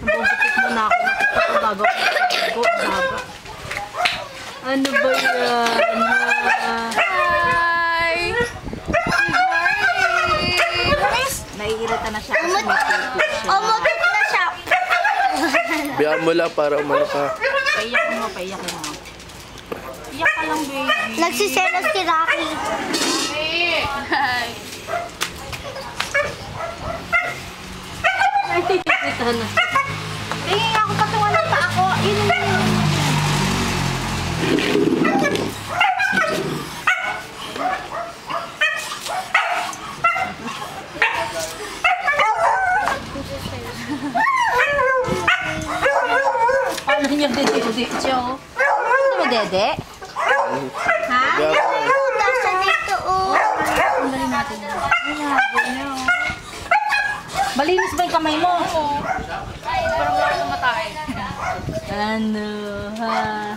Nabubutit mo na ako. Bago ko. Bago. Ano ba yan? Hi! Good morning! Naiirita na siya kasi may tubig siya. Umutot na siya. Biyaan mo lang para umano ka. Paiyak mo. Iyak ka lang, baby. Nagsiselos si Rocky. Hi! Ay, titita na. Tingin ako patawalan pa ako. Yun. Ano niya, dede-dede? Ano mo, dede? Ha? Biyaan mo lang. Nasa dito, oh. Ang galing natin. Malinis ba yung kamay mo? Parang wala tumatay. Ano, ha?